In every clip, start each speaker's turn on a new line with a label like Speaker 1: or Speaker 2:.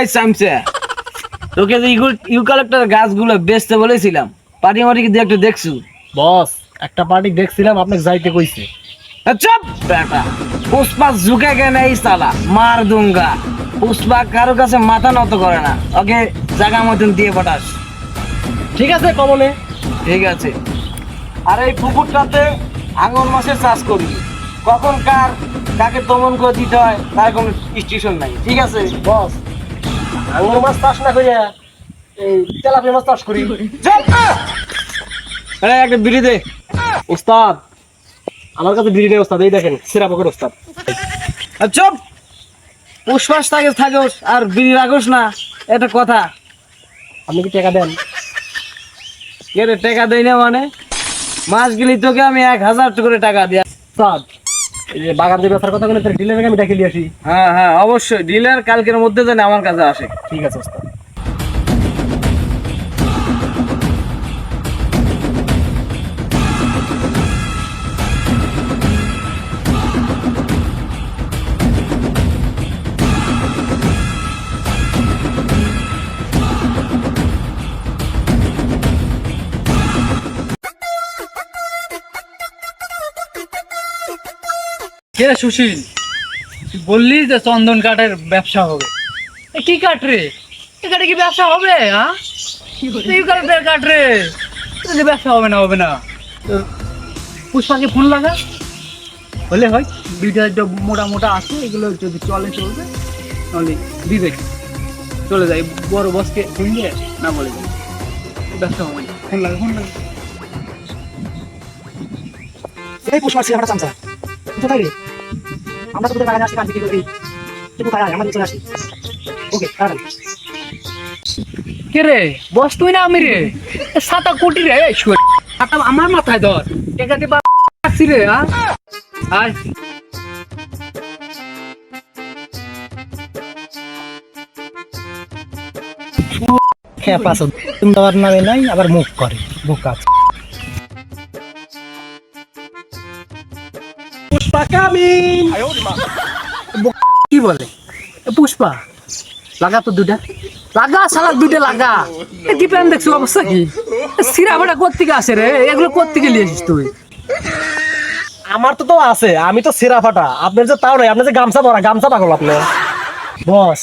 Speaker 1: এই সামসে, তোকে যে ইউক্যালিপটাস গাছগুলো বেচতে বলেছিলাম, পার্টি মাটি কি একটু দেখছু?
Speaker 2: বস একটা পার্টি দেখছিলাম আপনাকে যাইতে কইছে।
Speaker 1: চুপ বেটা, পুষ্পা ঝুঁকে গে নেই সালা, মার দুঙ্গা। পুষ্পা কারো কাছে মাথা নত করে না, ওকে জায়গা মতন দিয়ে পটাস।
Speaker 2: ঠিক আছে কমলে।
Speaker 1: ঠিক আছে। আর এই পুকুরটাতে আঙুর মাছের চাষ করবি। কখন কার কাকে দমন করে দিতে হয় তার কোনো স্টেশন নাই, ঠিক আছে?
Speaker 2: বস আঙুর মাছ চাষ না করিয়া এই তেলাপিয়া মাছ চাষ করি।
Speaker 1: আরে একটা বিড়ি দে।
Speaker 2: ওস্তাদ আমার কাছে বিড়ি নেই ওস্তাদ, এই দেখেন সেরা পকেট ওস্তাদ।
Speaker 1: আর চুপ, পুষ্পাস থাকে থাকোস আর বিড়ি রাখোস না, এটা কথা।
Speaker 2: আপনি কি টাকা দেন?
Speaker 1: কে রে, টাকা দেয় না মানে? মাস গেলি তোকে আমি 1000 করে টাকা দিয়া।
Speaker 2: ওস্তাদ এই যে বাগান যে ব্যবসার কথা বলে ডিলারকে আমি ডেকে নিয়ে আসি।
Speaker 1: হ্যাঁ হ্যাঁ অবশ্যই, ডিলার কালকের মধ্যে যেন আমার কাছে আসে।
Speaker 2: ঠিক আছে ওস্তাদ।
Speaker 3: কে রে সুশীল, তুই বললি যে চন্দন কাঠের ব্যবসা হবে। এ কি কাঠ রে? এ কাঠে কি ব্যবসা হবে? হ্যাঁ তুই কাঠের কাঠ রে, তোর যে ব্যবসা হবে না হবে না। তো পুষ্পাকে ফোন লাগা, হলে হয়। দুইটা একটু মোটা মোটা আছে, এগুলো যদি চলে চলবে, তাহলে দিবে চলে যায়। বড় বসকে ফোন দিয়ে না বলে যাবে, ব্যবসা হবে না। ফোন লাগে, ফোন লাগে।
Speaker 2: এই পুষ্পা সে আমরা চামচা কোথায় রে? আমরা তো তোদের বাগানে আসি কাজ বিক্রি করি, তুই কোথায় আয়? আমাদের চলে আসি। ওকে তাড়াতাড়ি।
Speaker 3: কে রে বস, তুই না আমি রে? 7 কোটি রে, ছাতা আমার মাথায় ধর। টাকা দিবা আসছি রে। হ্যাঁ আয়।
Speaker 2: খেপা আছে তুমি দেওয়ার নামে নাই, আবার মুখ করে মুখ কাজ। পুষ্পা কামিং।
Speaker 3: কি বলে এ পুষ্পা? লাগা তো দুটা, লাগা শালা দুটা লাগা। এ কি প্ল্যান দেখছো? অবস্থা কি? সিরা ভাড়া কোত্থেকে আসে রে? এগুলো কোত্থেকে নিয়ে আসিস তুই?
Speaker 2: আমার তো আছে, আমি তো সেরা ফাটা। আপনার যে তাও নাই, আপনার যে গামছা পরা, গামছা পাগল আপনি। বস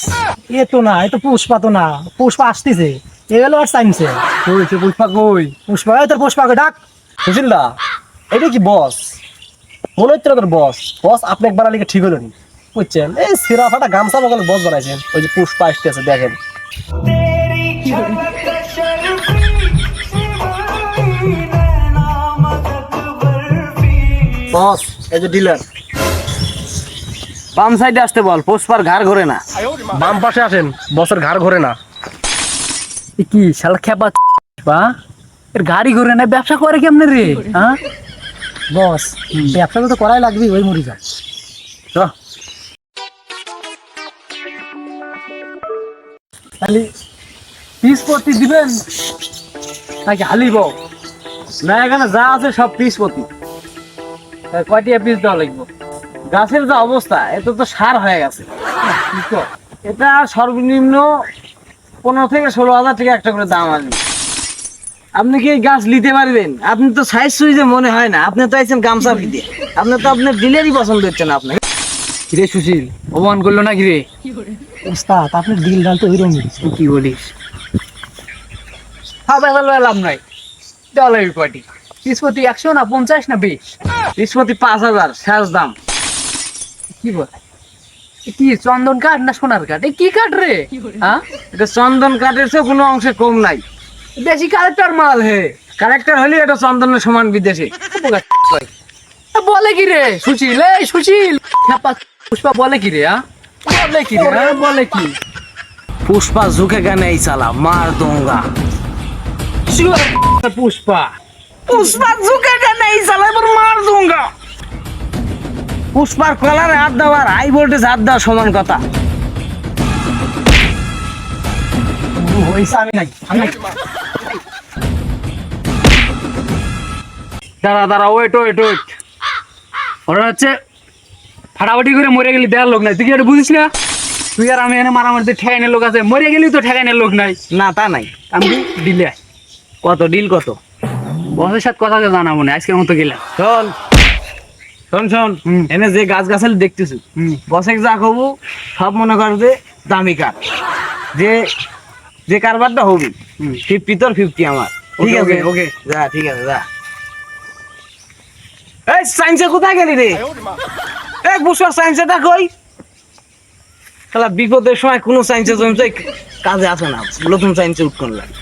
Speaker 2: এ তো না, এ তো পুষ্পা তো না। পুষ্পা আসতেছে, এ গেল আর সাইন্সে।
Speaker 3: কইছে পুষ্পা কই?
Speaker 2: পুষ্পা এই তোর পুষ্পাকে ডাক। বুঝিল না এটা কি বস? মনে হচ্ছে না তোর বস। বস আপনি একবার আলিকে ঠিক হলেন বুঝছেন? এই সেরা ফাটা গামছা পাগল বস বানাইছেন। ওই যে পুষ্পা আসতেছে দেখেন। বস এই যে ডিলার।
Speaker 1: বাম সাইডে আসতে বল, পুষ্পার ঘাড় ঘোরে না।
Speaker 2: বাম পাশে আসেন, বসের ঘাড় ঘোরে না।
Speaker 3: এ কি শালা খেপা বা এর গাড়ি ঘুরে না, ব্যবসা করে কেমনে রে? হ্যাঁ
Speaker 2: বস ব্যবসা তো করাই লাগবে, ওই মরি যা।
Speaker 3: খালি পিস প্রতি দিবেন নাকি হালিব?
Speaker 1: না, এখানে যা আছে সব পিস প্রতি।
Speaker 3: কয়টিয়া পিস দেওয়া লাগবে?
Speaker 1: গাছের যা অবস্থা, এত তো সার হয়ে গেছে।
Speaker 3: কি কর?
Speaker 1: এটা সর্বনিম্ন 15 থেকে 16 হাজার টাকা একটা করে দাম আসবে। আপনি কি এই গাছ নিতে পারবেন? আপনি তো সাইজ সুইজে মনে হয় না, আপনি তো আইছেন গামছা ফিতে। আপনি তো আপনার ডিলেরই পছন্দ হচ্ছে না আপনার।
Speaker 3: কিরে সুশীল, অপমান করলো না কিরে?
Speaker 2: উস্তাদ আপনার ডিল ডাল তো ওইরকমই।
Speaker 3: তুই কি বলিস? হ্যাঁ বেলা লাভ নাই, দেওয়া লাগবে কয়টি পিস প্রতি? 100 না 50 না 20?
Speaker 1: পিস প্রতি 5000 শেষ দাম।
Speaker 3: কি বল? এ কি চন্দন কাঠ না সোনার কাঠ? এ কি কাঠ রে? হ্যাঁ
Speaker 1: এটা চন্দন কাঠের চেয়ে কোনো অংশে কম নাই।
Speaker 3: দেশি কালেক্টর মাল হে।
Speaker 1: কালেক্টর হলে এটা চন্দনের সমান বিদেশি।
Speaker 3: বলে কি রে সুশীল? এই সুশীল খেপা পুষ্পা বলে কি রে? হ্যাঁ বলে কি রে? হ্যাঁ বলে কি?
Speaker 1: পুষ্পা ঝুঁকে কেন এই সালা, মার দুঙ্গা।
Speaker 3: পুষ্পা
Speaker 1: পুষ্পা ঝুঁকে কেন এই সালা, এবার মার দুঙ্গা। পুষ্পার কলারে হাত দেওয়ার হাই ভোল্টেজ হাত দেওয়া সমান কথা।
Speaker 2: আমি নাই, আমি নাই।
Speaker 3: দাঁড়া দাঁড়া, ওয়েট ওয়েট ওয়েট। ওরা হচ্ছে ফাটাফাটি করে মরে গেলি দেওয়ার লোক নাই, তুই কি এটা বুঝিস না? তুই আর আমি এনে মারামারিতে ঠেকাইনের লোক আছে, মরে গেলি তো ঠেকাইনের লোক নাই।
Speaker 1: না তা নাই।
Speaker 3: আমি দিলে
Speaker 1: কত ডিল কত?
Speaker 3: বসের সাথে কথা জানাবো না, আজকের মতো গেলাম।
Speaker 1: শোন শোন শোন,
Speaker 3: হুম।
Speaker 1: এনে যে গাছ গাছালি দেখতেছি
Speaker 3: হুম।
Speaker 1: বসে যা কবু সব মনে কর যে দামি কাঠ, যে যে কারবারটা হবি
Speaker 3: হুম।
Speaker 1: 50 তোর 50 আমার। ঠিক
Speaker 3: ওকে,
Speaker 1: আছে
Speaker 3: ওকে, ওকে।
Speaker 1: যা, ঠিক আছে যা। এই সায়েন্সে কোথায় গেলি রে? এই বুঝছো সায়েন্সেটা কই? শালা বিপদের সময় কোনো সায়েন্সে জমছে কাজে আসে না, নতুন সায়েন্সে উৎকন লাগে।